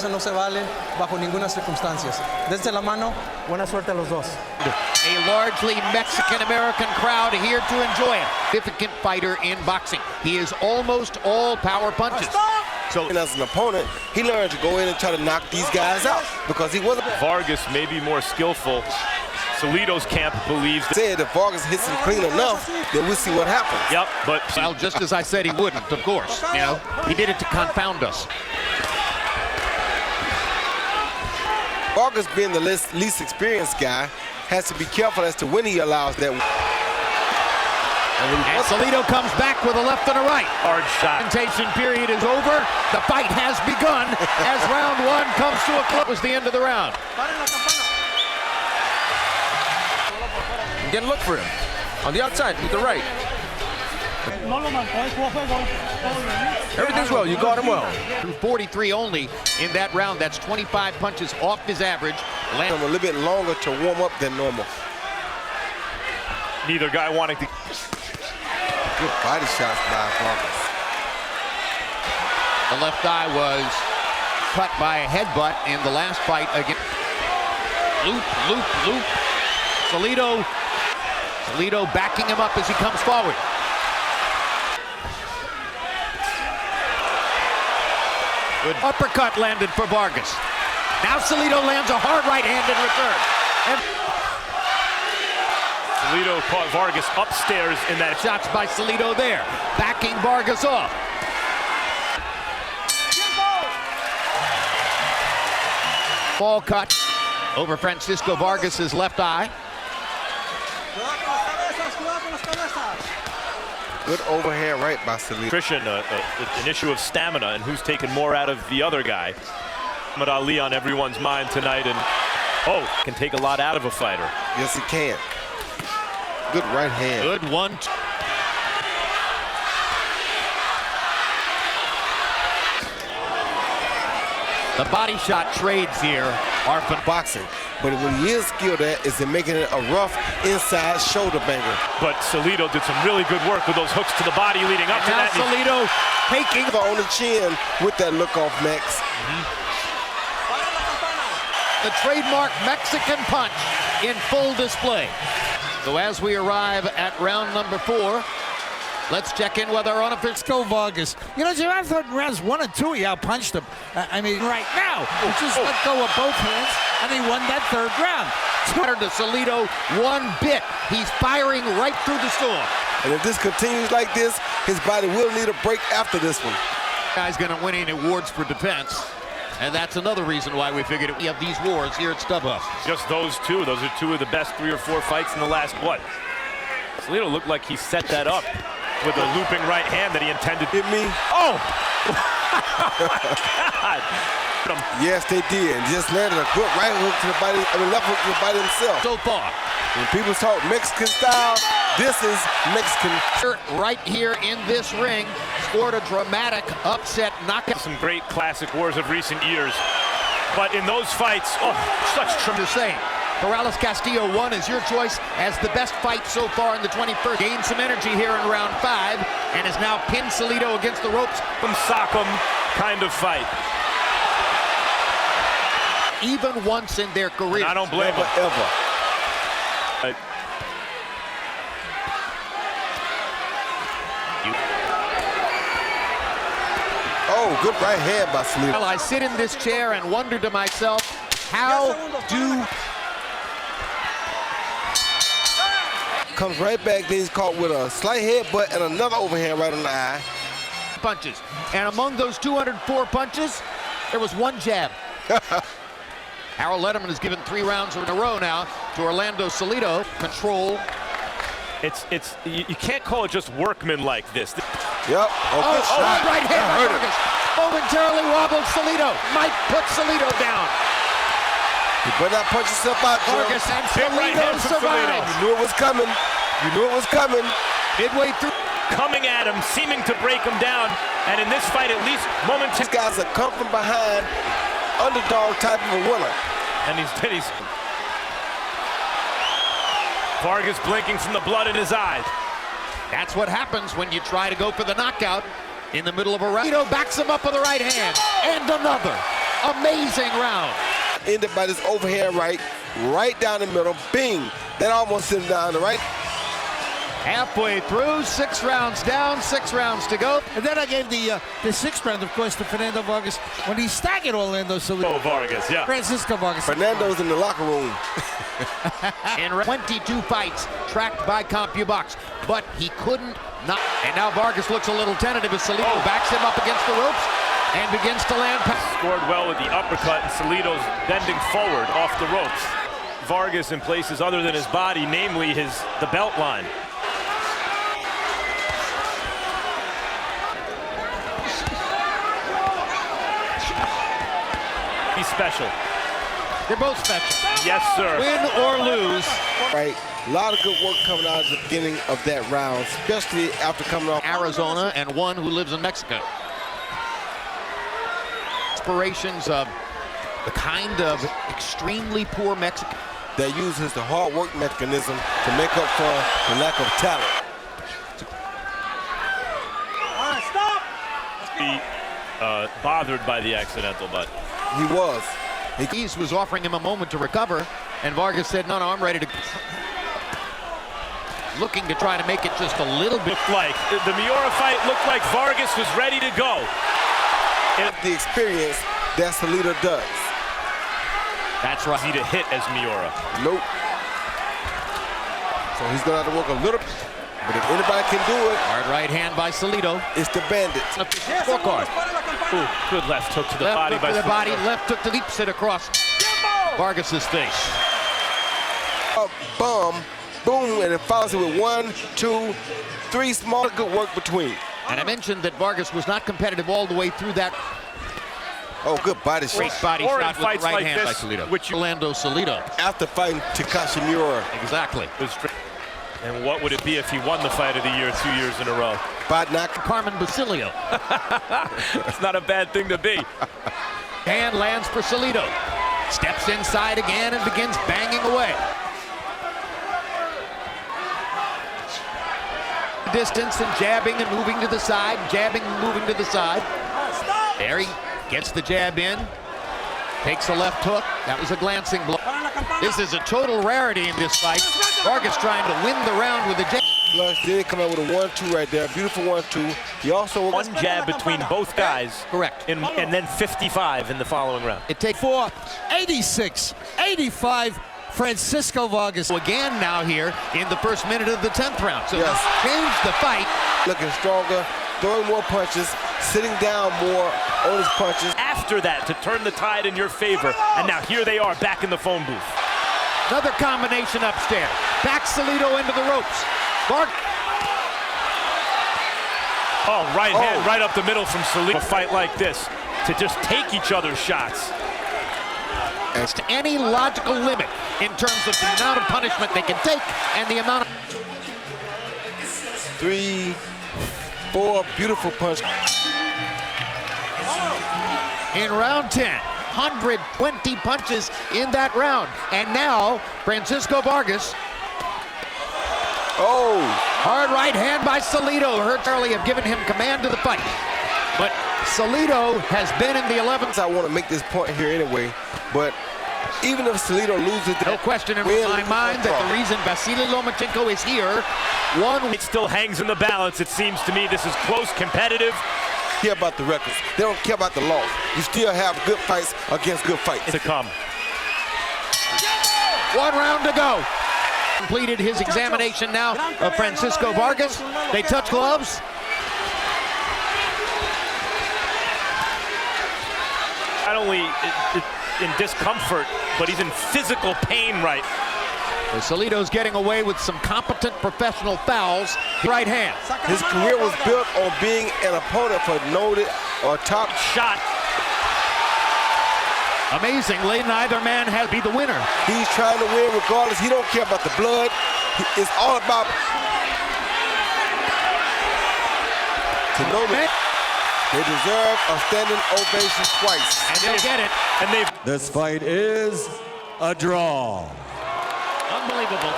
No se vale bajo ninguna circunstancia. Desde la mano, buena suerte a los dos. A largely Mexican-American crowd here to enjoy it. Significant fighter in boxing. He is almost all power punches. So as an opponent, he learned to go in and try to knock these guys out because he wasn't. Vargas may be more skillful. Salido's camp believes that Said if Vargas hits him clean enough, then we'll see what happens. Yep, but well, just as I said he wouldn't, of course. You know, he did it to confound us. Vargas, being the least experienced guy, has to be careful as to when he allows that. And Salido comes back with a left and a right. hard shot. Presentation period is over. The fight has begun as round one comes to a close. Was the end of the round. Again, look for him on the outside with the right. Everything's well. You got him well. 43 only in that round. That's 25 punches off his average. A little bit longer to warm up than normal. Neither guy wanting to. Good body shots by Vargas. The left eye was cut by a headbutt in the last fight again. Loop, loop, loop. Salido backing him up as he comes forward. Good uppercut landed for Vargas. Now Salido lands a hard right hand in return. And Salido caught Vargas upstairs in that. shots by Salido there, backing Vargas off. Ball cut over Francisco Vargas's left eye. Good overhand right by Salido. Nutrition, an issue of stamina and who's taken more out of the other guy. Muhammad Ali on everyone's mind tonight, and can take a lot out of a fighter. Yes, he can. Good right hand. Good one. The body shot trades here are for Boxing, but what he is skilled at is in making it a rough inside shoulder banger. But Salido did some really good work with those hooks to the body leading up to now that. Salido taking On the chin with that look off Max. the trademark Mexican punch in full display. So as we arrive at round number 4, let's check in with our unofficial Vargas. You know, I thought in rounds 1 and 2 he outpunched him. I mean, right now, he just let go of both hands and he won that third round. to Salido one bit. He's firing right through the storm. And if this continues like this, his body will need a break after this one. Guy's going to win any awards for defense. And that's another reason why we figured we have these wars here at StubHub. Just those two. Those are two of the best 3 or 4 fights in the last, what? Salido looked like he set that up with a looping right hand that he intended. Hit me? Oh! God! Yes, they did. And just landed a good right hook to the body, left hook to the body himself. So far. When people talk Mexican style, this is Mexican. Right here in this ring, scored a dramatic upset knockout. Some great classic wars of recent years. But in those fights, such tremendous. Saying, Corrales Castillo 1 is your choice as the best fight so far in the 21st. Gained some energy here in round 5 and has now pinned Salido against the ropes. Sock'em kind of fight. Even once in their career. And I don't blame Never, him. ever. Oh, good right hand by Salido. Well, I sit in this chair and wonder to myself, how do... Comes right back, then he's caught with a slight headbutt and another overhand right on the eye. punches. And among those 204 punches, there was one jab. Harold Letterman has given 3 rounds in a row now to Orlando Salido. Control. You can't call it just workman like this. Yep. Right hand by Vargas. Momentarily wobbled Salido. Might put Salido down. You better not punch yourself out, Vargas and Salido survives. You knew it was coming. You knew it was coming. Midway through. Coming at him, seeming to break him down. And in this fight, at least momentarily. These guys are come from behind, underdog type of a winner. And he's Vargas blinking from the blood in his eyes. That's what happens when you try to go for the knockout in the middle of a round. Salido backs him up with a right hand. And another. Amazing round. Ended by this overhand right down the middle. Bing. That almost sent him down the right. Halfway through, 6 rounds down, 6 rounds to go. And then I gave the 6th round, of course, to Fernando Vargas when he staggered Orlando Salido. Oh, Vargas, yeah. Francisco Vargas. Fernando's in the locker room. In 22 fights tracked by CompuBox, but he couldn't not. And now Vargas looks a little tentative as Salido backs him up against the ropes and begins to land. Scored well with the uppercut, and Salido's bending forward off the ropes. Vargas in places other than his body, namely the belt line. He's special. They're both special. Yes, sir. Win or lose. Right. A lot of good work coming out at the beginning of that round, especially after coming off Arizona and one who lives in Mexico. Inspirations of the kind of extremely poor Mexican that uses the hard work mechanism to make up for the lack of talent. Bothered by the accidental, but He was. He was offering him a moment to recover, and Vargas said, no, I'm ready to. Looking to try to make it just a little bit. The Miura fight looked like Vargas was ready to go. The experience that Salido does. That's right. Easy to hit as Miura. Nope. So he's going to have to work a little. But if anybody can do it, Hard right hand by Salido. it's the Bandit. Scorecard. Ooh, good left hook to the Left body hook by to the body, Salido. left hook to leaps it across Vargas's face. Bum, boom, and it follows it with 1, 2, 3 small good work between. And I mentioned that Vargas was not competitive all the way through that Oh, good body shot. great body Or in shot with the fights right like hand by this, Salido. which Orlando Salido. After fighting Takashi Miura. Exactly. And what would it be if he won the fight of the year 2 years in a row? By knock. Carmen Basilio. That's not a bad thing to be. Hand lands for Salido. Steps inside again and begins banging away. Distance and jabbing and moving to the side, jabbing and moving to the side. There he gets the jab in. Takes a left hook. That was a glancing blow. This is a total rarity in this fight. Vargas trying to win the round with a jab. Flush did come out with a 1-2 right there. Beautiful 1-2. He also One jab between both guys. Correct. And then 55 in the following round. It takes 86, 85, Francisco Vargas. again now here in the first minute of the 10th round. So Yes. he's changed the fight. looking stronger, throwing more punches, sitting down more on his punches. After that, to turn the tide in your favor. And now here they are back in the phone booth. Another combination upstairs. Back Salido into the ropes. Oh, right hand right up the middle from Salido. A fight like this, to just take each other's shots. To any logical limit in terms of the amount of punishment they can take and the amount of 3, 4 beautiful punches. in round 10. 120 punches in that round. And now Francisco Vargas. Oh, Hard right hand by Salido. Hurt early have given him command of the fight. But Salido has been in the 11th. I want to make this point here anyway, but even if Salido loses, No question in my mind that the reason Vasily Lomachenko is here, It still hangs in the balance. It seems to me this is close, competitive. care about the records. They don't care about the loss. You still have good fights against good fights. To come. 1 round to go. Completed his examination now of Francisco Vargas. They touch gloves. Not only in discomfort, but he's in physical pain right. Salido's getting away with some competent professional fouls. Right hand. His career was built on being an opponent for noted or top Shot. Amazingly, neither man has be the winner. He's trying to win regardless. He don't care about the blood. It's all about to know that they deserve a standing ovation twice. And they'll get it. And they've This fight is a draw. Unbelievable.